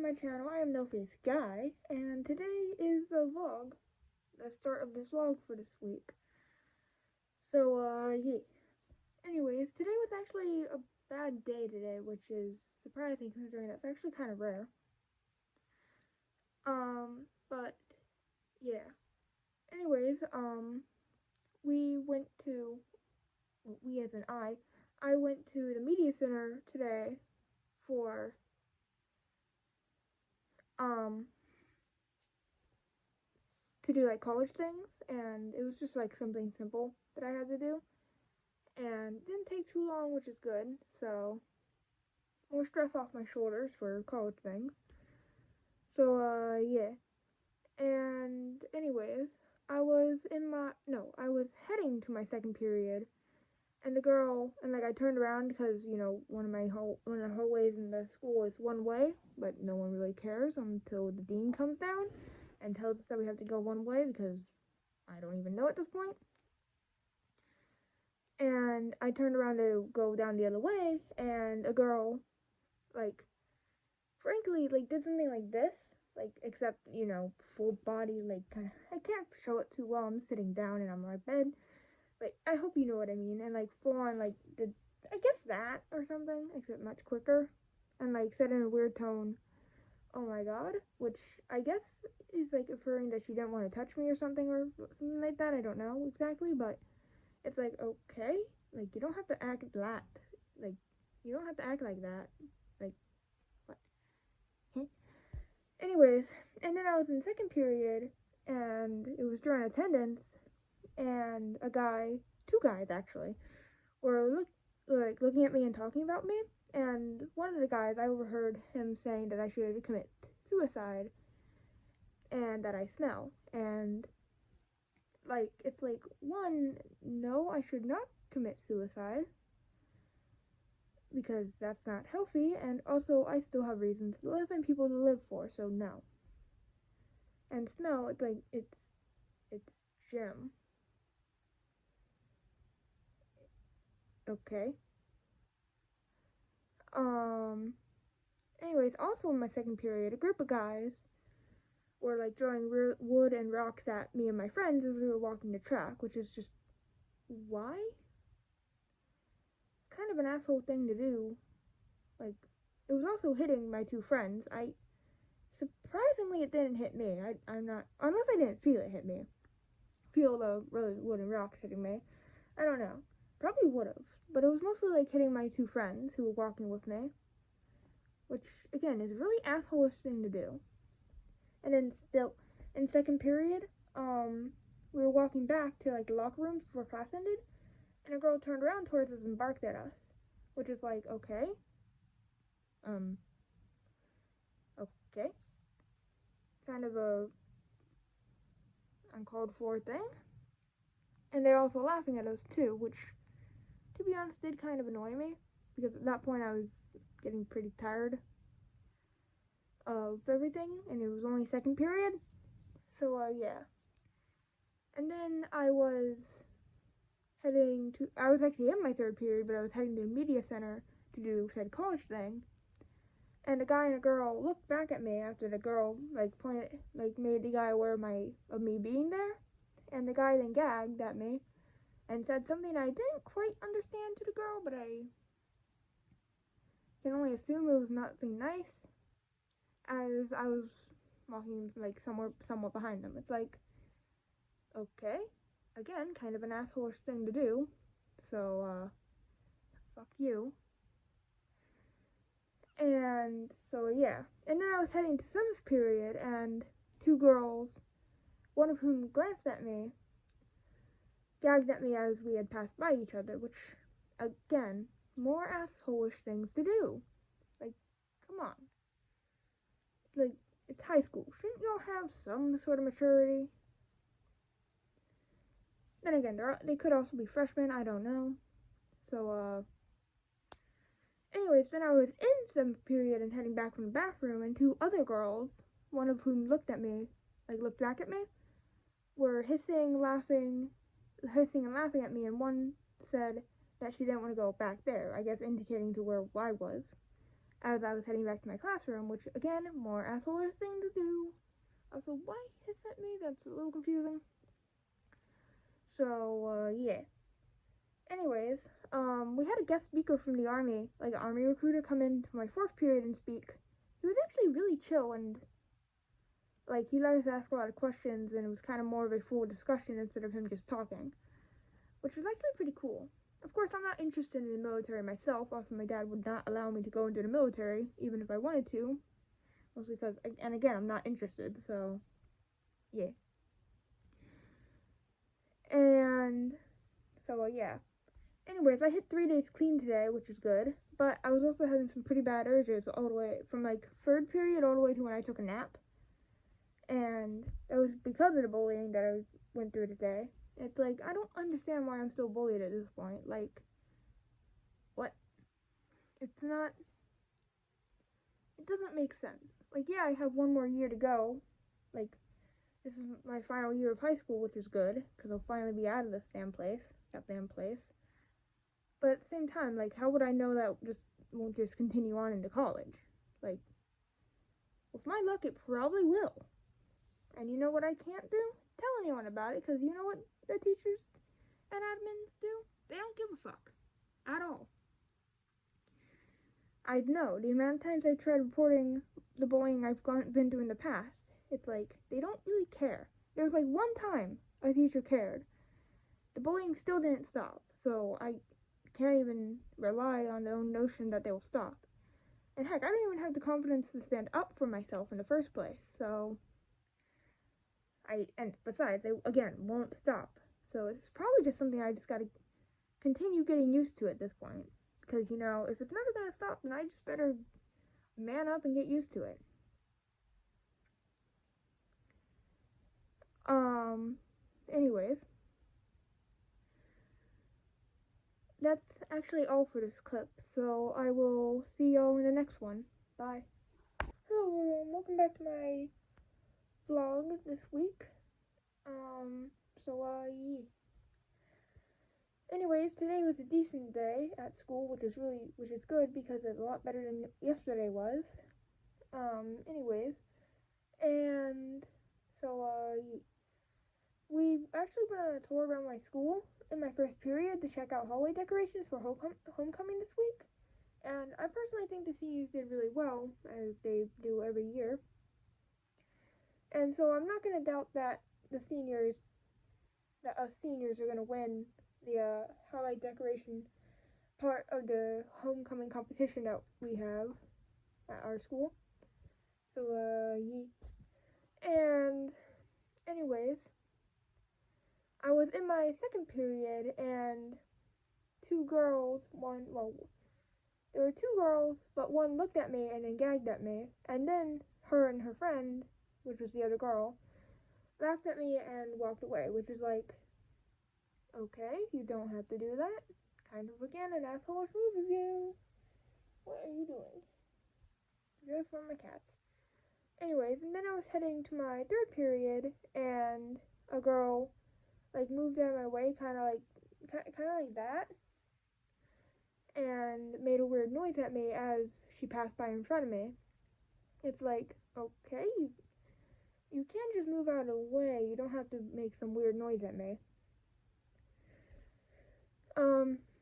my channel. I am No Face Guy, and today is the vlog, the start of this vlog for this week. So, yeah. Anyways, today was actually a bad day today, which is surprising considering that's actually kind of rare. But, yeah. Anyways, we went to, we as in I went to the media center today for, to do like college things, and it was just like something simple that I had to do, and it didn't take too long, which is good. So more stress off my shoulders for college things. So yeah. And anyways, I was heading to my second period, and the girl, and like I turned around because one of the hallways in the school is one way, but no one really cares until the dean comes down and tells us that we have to go one way because I don't even know at this point. And I turned around to go down the other way, and a girl, like, frankly, like, did something like this, like, except, full body, like, kinda, I can't show it too well, I'm sitting down and I'm on my bed, but I hope you know what I mean, and, like, full on, like, did, I guess that, or something, except much quicker, and, like, said in a weird tone, "Oh my god," which I guess is, like, referring that she didn't want to touch me or something like that, I don't know exactly, but it's like, okay, like, you don't have to act that, like, you don't have to act like that, like, what? Anyways, and then I was in second period, and it was during attendance, and two guys actually, were looking at me and talking about me, and one of the guys, I overheard him saying that I should commit suicide, and that I smell, and, like, it's like, one, no, I should not commit suicide, because that's not healthy, and also I still have reasons to live and people to live for, so no. And smell, it's like, it's Jim. Okay. Anyways, also in my second period, a group of guys were like throwing wood and rocks at me and my friends as we were walking the track, which is just, why? It's kind of an asshole thing to do. Like, it was also hitting my two friends. Surprisingly, it didn't hit me. I'm not, unless I didn't feel it hit me. Feel the really wood and rocks hitting me. I don't know. Probably would have. But it was mostly like hitting my two friends who were walking with me. Which, again, is a really asshole-ish thing to do. And then still, in second period, we were walking back to like the locker rooms before class ended, and a girl turned around towards us and barked at us. Which is like, okay. Okay. Kind of a uncalled for thing. And they're also laughing at us too, which, to be honest, did kind of annoy me, because at that point I was getting pretty tired of everything, and it was only second period, so yeah. And then I was actually in my third period, but I was heading to the media center to do said college thing, and a guy and a girl looked back at me after the girl, like, pointed, like, made the guy aware of me being there, and the guy then gagged at me, and said something I didn't quite understand to the girl, but I can only assume it was nothing nice, as I was walking, like, somewhat behind them. It's like, okay, again, kind of an asshole-ish thing to do, so, fuck you. And so, yeah. And then I was heading to seventh period, and two girls, one of whom glanced at me, gagged at me as we had passed by each other, which, again, more asshole-ish things to do. Like, come on. Like, it's high school. Shouldn't y'all have some sort of maturity? Then again, they could also be freshmen, I don't know. So, anyways, then I was in seventh period and heading back from the bathroom, and two other girls, one of whom looked back at me, were hissing and laughing at me, and one said that she didn't want to go back there, I guess indicating to where I was. as I was heading back to my classroom, which again, more asshole thing to do. Also, why hit at me? That's a little confusing. So, yeah. Anyways, we had a guest speaker from the army, like an army recruiter, come into my fourth period and speak. He was actually really chill, and like he let us ask a lot of questions, and it was kind of more of a full discussion instead of him just talking, which was actually pretty cool. Of course, I'm not interested in the military myself. Also, my dad would not allow me to go into the military, even if I wanted to, mostly because, and again, I'm not interested. So, yeah. And so, yeah. Anyways, I hit 3 days clean today, which is good. But I was also having some pretty bad urges all the way from like third period all the way to when I took a nap. And it was because of the bullying that I went through today. It's like, I don't understand why I'm still bullied at this point. Like, what? It's not, it doesn't make sense. Like, yeah, I have one more year to go. Like, this is my final year of high school, which is good, because I'll finally be out of this damn place. That damn place. But at the same time, like, how would I know that just won't just continue on into college? Like, with my luck, it probably will. And you know what I can't do? Tell anyone about it, because you know what the teachers and admins do? They don't give a fuck. At all. I know, the amount of times I tried reporting the bullying I've been through in the past, it's like, they don't really care. There was like one time a teacher cared. The bullying still didn't stop, so I can't even rely on their own notion that they will stop. And heck, I don't even have the confidence to stand up for myself in the first place, so and besides, they, again, won't stop. So it's probably just something I just gotta continue getting used to at this point. Because, you know, if it's never gonna stop, then I just better man up and get used to it. Anyways. That's actually all for this clip, so I will see y'all in the next one. Bye. Hello everyone, welcome back to my vlog this week. Yeah. Anyways, today was a decent day at school, which is good because it's a lot better than yesterday was. Anyways, and we actually went on a tour around my school in my first period to check out hallway decorations for homecoming this week. And I personally think the seniors did really well, as they do every year. And so I'm not going to doubt that us seniors are going to win the hallway decoration part of the homecoming competition that we have at our school. So, yeah. And, anyways, I was in my second period, and there were two girls, but one looked at me and then gagged at me, and then her and her friend, which was the other girl, laughed at me and walked away, which is like, okay, you don't have to do that. Kind of, again, an asshole move of you. What are you doing? Just for my cats. Anyways, and then I was heading to my third period, and a girl, like, moved out of my way, kind of like that, and made a weird noise at me as she passed by in front of me. It's like, okay, you can't just move out of the way. You don't have to make some weird noise at me.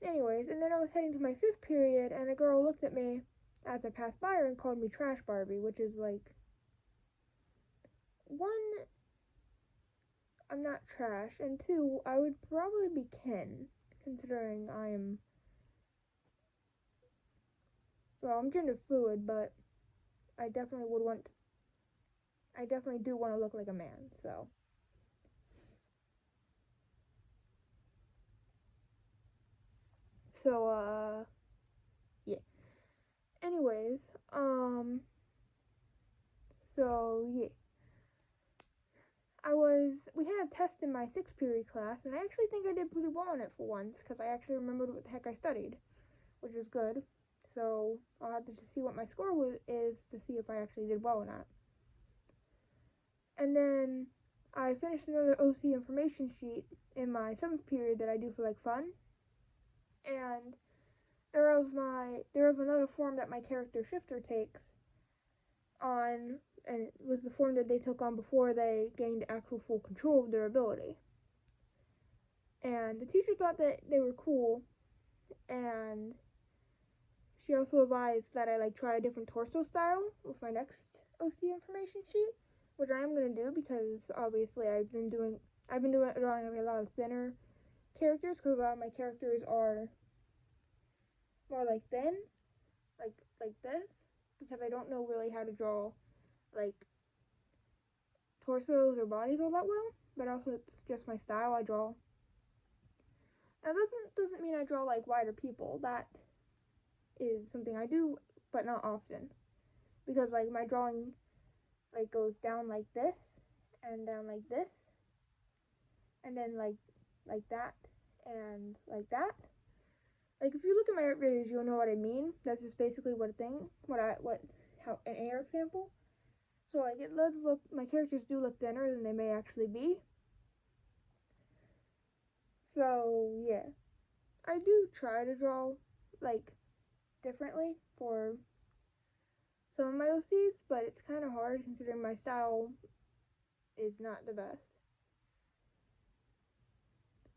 Anyways, and then I was heading to my fifth period, and a girl looked at me as I passed by her and called me Trash Barbie, which is like, one, I'm not trash, and two, I would probably be Ken, considering I'm gender fluid, but I definitely do want to look like a man, so. So, yeah. Anyways, yeah. We had a test in my sixth period class, and I actually think I did pretty well on it for once, because I actually remembered what the heck I studied, which is good. So, I'll have to just see what my score is to see if I actually did well or not. And then, I finished another OC information sheet in my seventh period that I do for, like, fun. And there was another the form that my character Shifter takes on, and it was the form that they took on before they gained actual full control of their ability. And the teacher thought that they were cool, and she also advised that I like try a different torso style with my next OC information sheet, which I am gonna do because obviously I've been drawing a lot of thinner characters because a lot of my characters are more like thin, like this, because I don't know really how to draw like torsos or bodies all that well. But also it's just my style I draw. Now doesn't mean I draw like wider people. That is something I do, but not often, because like my drawing like goes down like this and down like this and then like that and like that. Like if you look at my art videos, you'll know what I mean. That's just basically how an air example. So like it does look, my characters do look thinner than they may actually be. So yeah, I do try to draw like differently for some of my OCs, but it's kind of hard considering my style is not the best.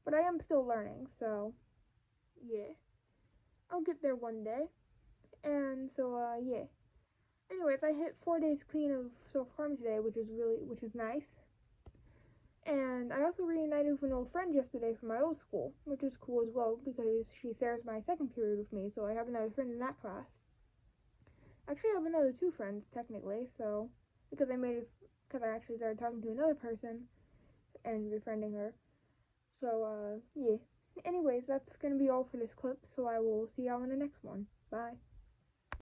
But I am still learning, so yeah, I'll get there one day. And so yeah. Anyways, I hit 4 days clean of self-harm today, which is nice. And I also reunited with an old friend yesterday from my old school, which is cool as well because she shares my second period with me, so I have another friend in that class. Actually, I have another 2 friends technically, so because I actually started talking to another person and befriending her. So yeah. Anyways, that's gonna be all for this clip, so I will see y'all in the next one. Bye.